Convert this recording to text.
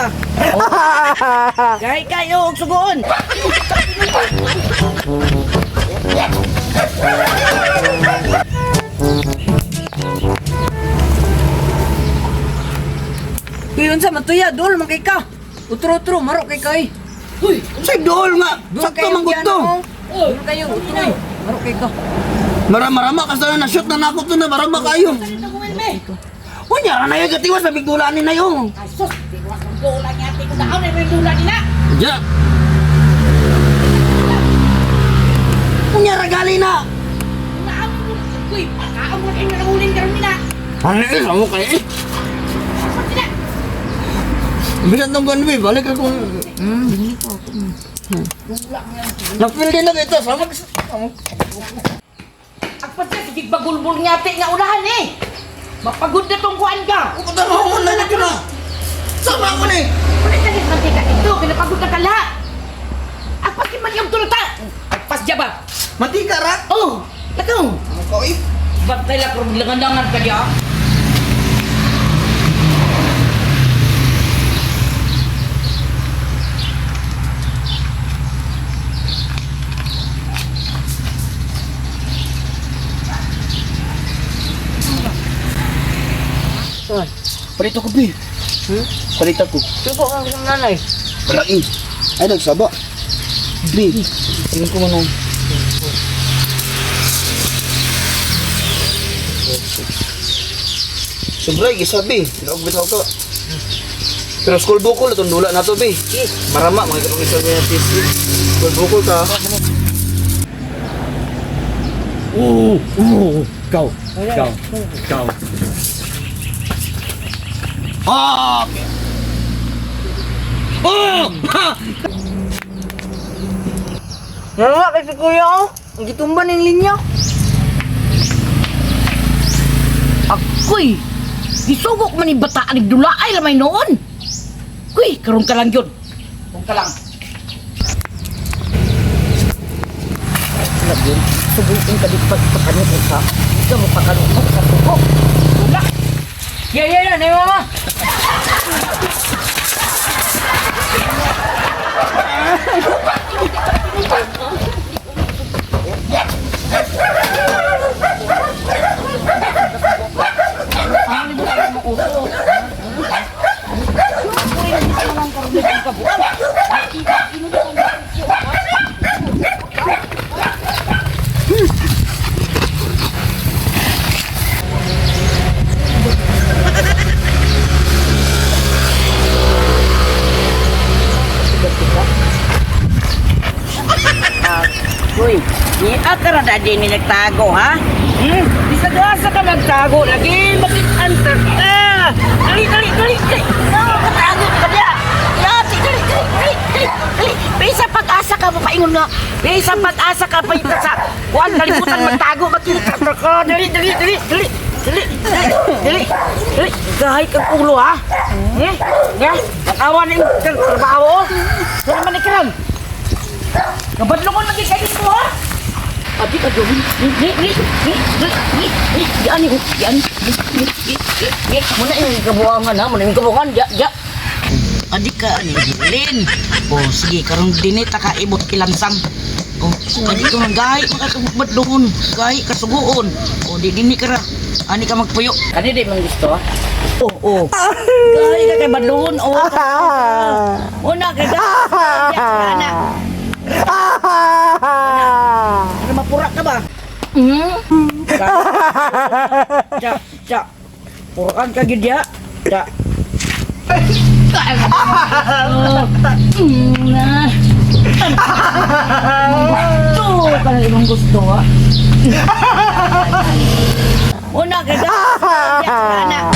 ba? Gay kayo og sugoon. Kuyon sa matuya, dol man kay ka. Utro-utro, marok kay kay. Uy, say dol nga. Sakto man gud to. Dol kayo, utro. Marok kay ka. Marama ka sana na shoot na nako to na marama kayo. Unya ra na yung gatiwas na bigdulaan ni na yung. Asus, tiwas ng bola niya. Tingko na ako na may bola nila. Ja. Unya ra gali na. Naamon mo. Uy, pagkaamon ay nangulin karon nila. Ano eh, amo kay eh. Asus nila. Bisan tong ganbi, balik ako. Hindi ko ako. Napil din na ito, sama. Agpas na, sigig bagulbul nga ate nga unahan eh. Mapagod na tong kuhan ka. Puta mo na nito na. Sama ko ni. Ulit na rin mantika ito, pinapagod na kala. Agpas di man yung tulata. Agpas dya ba? Mati ka ra. Oh, latong. Ano ko eh? Bantay lang kung langan-langan ka dya. Palit ako bi. Palit ako. Sugo ang nanay. Palagi. Ay nagsaba. Bi. Tingin ko manong. Sobray, gisabi. Pinagbitaw ko. Pero school bukol, itong dula na to, bi. Marama, mga katong isa niya natin. School bukol ka. Go. Ah! Oh! Ha! Nalawa kay si kuya oh. Ang gitumban ng linya. Ako'y gisugok man ni bataan ni dulaay lamay noon. Kuy, karon ka lang yun. Karon ka lang. Lagi. Subukin ka dit pagpakanot ka. Ikaw mo pakanot mo sa tuko. Dula. Yeah, na mama. Uy, ni akara na din ni nagtago ha? Bisa gasa ka nagtago lagi makit-answer ka. Dali. No, katago ka diya. Dali. Bisa pag-asa ka mapaingon nga. Bisa pag-asa ka pa ito sa kuan kalimutan magtago makita ka. Dali. Gahay kang ulo ha? Ya, nakawan yung trabaho. Saan naman ikaw? Kabadlongon lagi kayo dito ha. Adi ka doon. Yan. Muna yung kabuangan ha. Muna yung kabuangan. Ya. Adi ka, Lin. O, sige, karong dinita ka ibot kilansang. O, adi ka gahi makatubad doon. Gahi kasuguon. O, di dini ka ra. Ani ka magpuyo. Kani di man gusto ha? Oo. Gahi ka kay badlon. O, una kay gahi. Anak. Ano mapura ka ba? Cak. Purukan ka gid ya. Cak. Gusto ka na ibang gusto ha. Una kay gahi. Anak.